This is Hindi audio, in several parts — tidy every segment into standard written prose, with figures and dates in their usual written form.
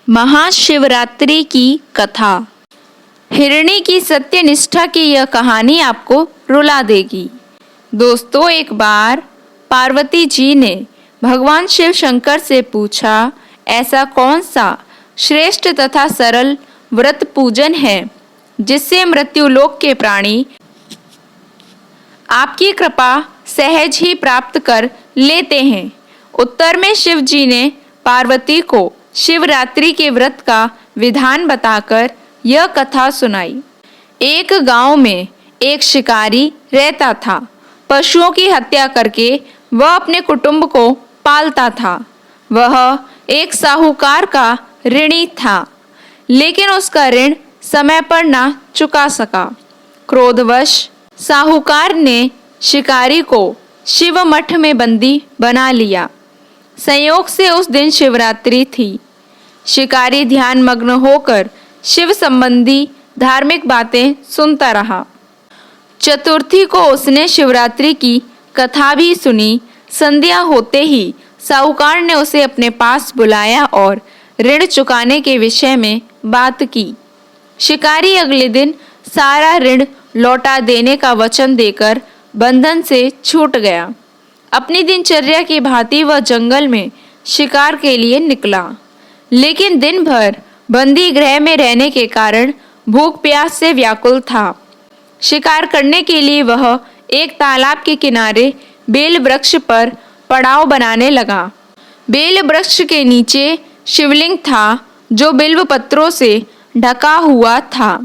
महाशिवरात्रि की कथा। हिरणी की सत्यनिष्ठा की यह कहानी आपको रुला देगी। दोस्तों, एक बार पार्वती जी ने भगवान शिव शंकर से पूछा, ऐसा कौन सा श्रेष्ठ तथा सरल व्रत पूजन है जिससे मृत्युलोक के प्राणी आपकी कृपा सहज ही प्राप्त कर लेते हैं। उत्तर में शिव जी ने पार्वती को शिवरात्रि के व्रत का विधान बताकर यह कथा सुनाई। एक गांव में एक शिकारी रहता था। पशुओं की हत्या करके वह अपने कुटुंब को पालता था। वह एक साहूकार का ऋणी था, लेकिन उसका ऋण समय पर ना चुका सका। क्रोधवश साहूकार ने शिकारी को शिव मठ में बंदी बना लिया। संयोग से उस दिन शिवरात्रि थी। शिकारी ध्यान मग्न होकर शिव संबंधी धार्मिक बातें सुनता रहा। चतुर्थी को उसने शिवरात्रि की कथा भी सुनी। संध्या होते ही साहूकार ने उसे अपने पास बुलाया और ऋण चुकाने के विषय में बात की। शिकारी अगले दिन सारा ऋण लौटा देने का वचन देकर बंधन से छूट गया। अपनी दिनचर्या की भांति वह जंगल में शिकार के लिए निकला, लेकिन दिन भर बंदी गृह में रहने के कारण भूख प्यास से व्याकुल था। शिकार करने के लिए वह एक तालाब के किनारे बेल वृक्ष पर पड़ाव बनाने लगा। बेल वृक्ष के नीचे शिवलिंग था जो बिल्व पत्रों से ढका हुआ था।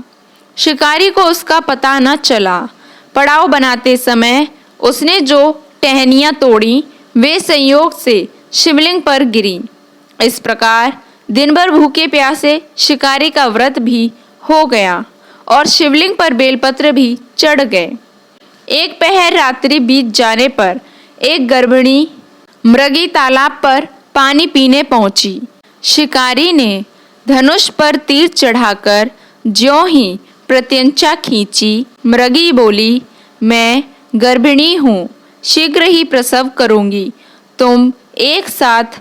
शिकारी को उसका पता न चला। पड़ाव बनाते समय उसने जो टहनियाँ तोड़ी वे संयोग से शिवलिंग पर गिरी। इस प्रकार दिन भर भूखे प्यासे शिकारी का व्रत भी हो गया और शिवलिंग पर बेलपत्र भी चढ़ गए। एक पहर रात्रि बीत जाने पर एक गर्भिणी मृगी तालाब पर पानी पीने पहुंची। शिकारी ने धनुष पर तीर चढ़ाकर ज्यों ही प्रत्यंचा खींची। मृगी बोली, मैं गर्भिणी हूँ, शीघ्र ही प्रसव करूंगी। तुम एक साथ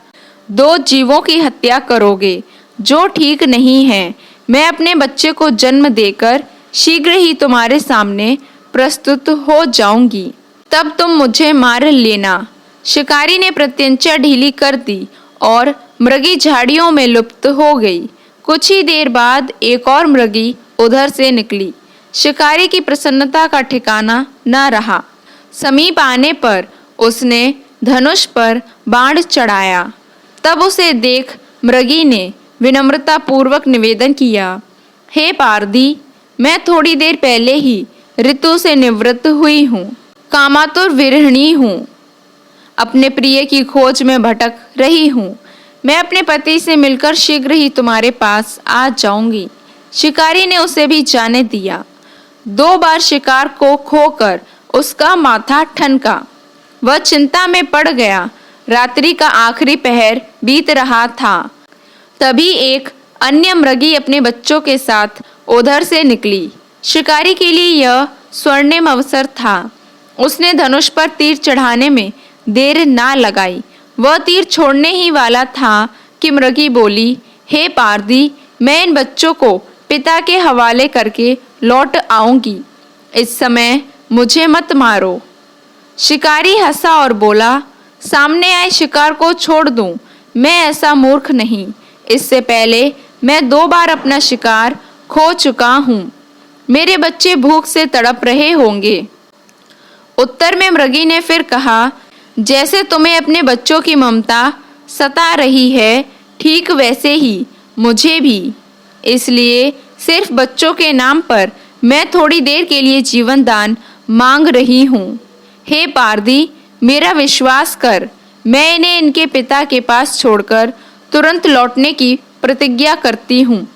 दो जीवों की हत्या करोगे, जो ठीक नहीं है। मैं अपने बच्चे को जन्म देकर शीघ्र ही तुम्हारे सामने प्रस्तुत हो जाऊंगी, तब तुम मुझे मार लेना। शिकारी ने प्रत्यंचा ढीली कर दी और मृगी झाड़ियों में लुप्त हो गई। कुछ ही देर बाद एक और मृगी उधर से निकली। शिकारी की प्रसन्नता का ठिकाना न रहा। समीप आने पर उसने धनुष पर बाण चढ़ाया। तब उसे देख मृगी ने विनम्रता पूर्वक निवेदन किया, हे पारदी, मैं थोड़ी देर पहले ही ऋतु से निवृत्त हुई हूँ, कामातुर विरहिणी हूँ, अपने प्रिय की खोज में भटक रही हूँ। मैं अपने पति से मिलकर शीघ्र ही तुम्हारे पास आ जाऊंगी। शिकारी ने उसे भी जाने दिया। 2 बार शिकार को खोकर उसका माथा ठनका। वह चिंता में पड़ गया। रात्रि का आखिरी पहर बीत रहा था। तभी एक अन्य मृगी अपने बच्चों के साथ उधर से निकली। शिकारी के लिए यह स्वर्णिम अवसर था। उसने धनुष पर तीर चढ़ाने में देर ना लगाई। वह तीर छोड़ने ही वाला था कि मृगी बोली, हे पारदी, मैं इन बच्चों को पिता के हवाले करके लौट आऊंगी। इस समय मुझे मत मारो। शिकारी हंसा और बोला, सामने आए शिकार को छोड़ दूं, मैं ऐसा मूर्ख नहीं। इससे पहले मैं 2 बार अपना शिकार खो चुका हूँ। मेरे बच्चे भूख से तड़प रहे होंगे। उत्तर में मृगी ने फिर कहा, जैसे तुम्हें अपने बच्चों की ममता सता रही है, ठीक वैसे ही मुझे भी। इसलिए सिर्फ बच्चों के नाम पर मैं थोड़ी देर के लिए जीवन दान मांग रही हूँ। हे पारदी, मेरा विश्वास कर, मैं इन्हें इनके पिता के पास छोड़कर तुरंत लौटने की प्रतिज्ञा करती हूँ।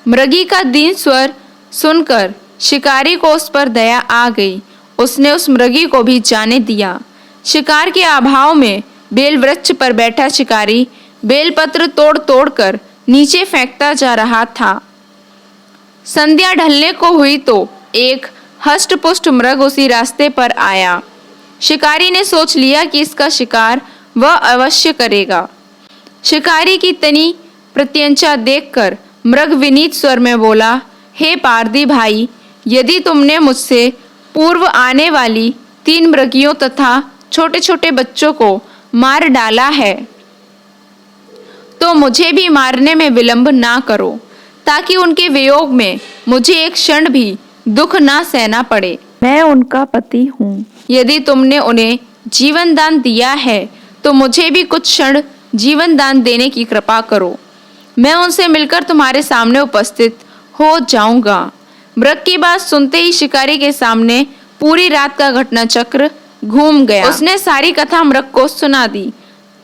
मृगी का दीन स्वर सुनकर शिकारी को उस पर दया आ गई। उसने उस मृगी को भी जाने दिया। शिकार के अभाव में बेल वृक्ष पर बैठा शिकारी बेलपत्र तोड़ तोड़ कर नीचे फेंकता जा रहा था। संध्या ढलने को हुई तो एक हष्टपुष्ट मृग उसी रास्ते पर आया। शिकारी ने सोच लिया कि इसका शिकार वह अवश्य करेगा। शिकारी की तनी प्रत्यंचा देखकर मृग विनीत स्वर में बोला, हे पारधी भाई, यदि तुमने मुझसे पूर्व आने वाली 3 मृगियों तथा छोटे छोटे बच्चों को मार डाला है तो मुझे भी मारने में विलंब ना करो, ताकि उनके वियोग में मुझे एक क्षण भी दुख ना सहना पड़े। मैं उनका पति हूँ। यदि तुमने उन्हें जीवन दान दिया है तो मुझे भी कुछ क्षण जीवन दान देने की कृपा करो। मैं उनसे मिलकर तुम्हारे सामने उपस्थित हो जाऊंगा। मृग की बात सुनते ही शिकारी के सामने पूरी रात का घटना चक्र घूम गया। उसने सारी कथा मृग को सुना दी।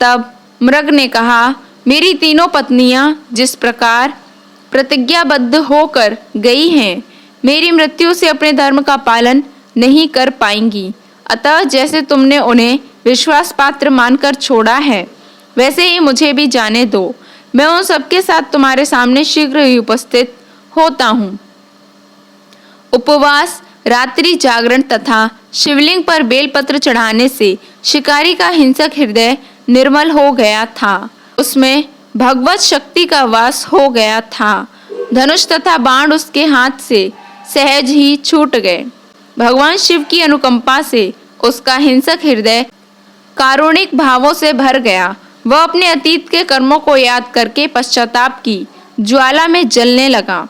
तब मृग ने कहा, मेरी तीनों पत्नियां जिस प्रकार प्रतिज्ञाबद्ध होकर गई हैं, मेरी मृत्यु से अपने धर्म का पालन नहीं कर पाएंगी। अतः जैसे तुमने उन्हें विश्वास पात्र मानकर छोड़ा है, वैसे ही मुझे भी जाने दो। मैं उन सबके साथ तुम्हारे सामने शीघ्र ही उपस्थित होता हूँ। उपवास, रात्रि जागरण तथा शिवलिंग पर बेलपत्र चढ़ाने से शिकारी का हिंसक हृदय निर्मल हो गया था। उसमें भगवत शक्ति का वास हो गया था। धनुष तथा बाण उसके हाथ से सहज ही छूट गए। भगवान शिव की अनुकंपा से उसका हिंसक हृदय कारुणिक भावों से भर गया। वह अपने अतीत के कर्मों को याद करके पश्चाताप की ज्वाला में जलने लगा।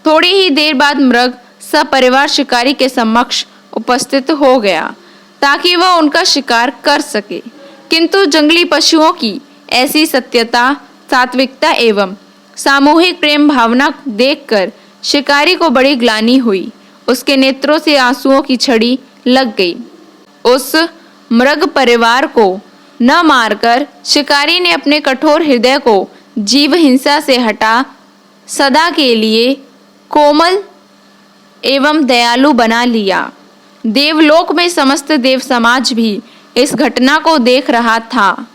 थोड़ी ही देर बाद मृग सपरिवार शिकारी के समक्ष उपस्थित हो गया ताकि वह उनका शिकार कर सके। किंतु जंगली पशुओं की ऐसी सत्यता, सात्विकता एवं सामूहिक प्रेम भावना देखकर शिकारी को बड़ी ग्लानि हुई। उसके नेत्रों से आंसुओं की छड़ी लग गई। उस मृग परिवार को न मारकर शिकारी ने अपने कठोर हृदय को जीव हिंसा से हटा सदा के लिए कोमल एवं दयालु बना लिया। देवलोक में समस्त देव समाज भी इस घटना को देख रहा था।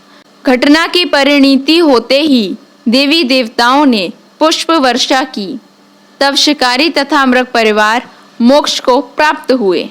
घटना की परिणति होते ही देवी देवताओं ने पुष्प वर्षा की। तब शिकारी तथा मृग परिवार मोक्ष को प्राप्त हुए।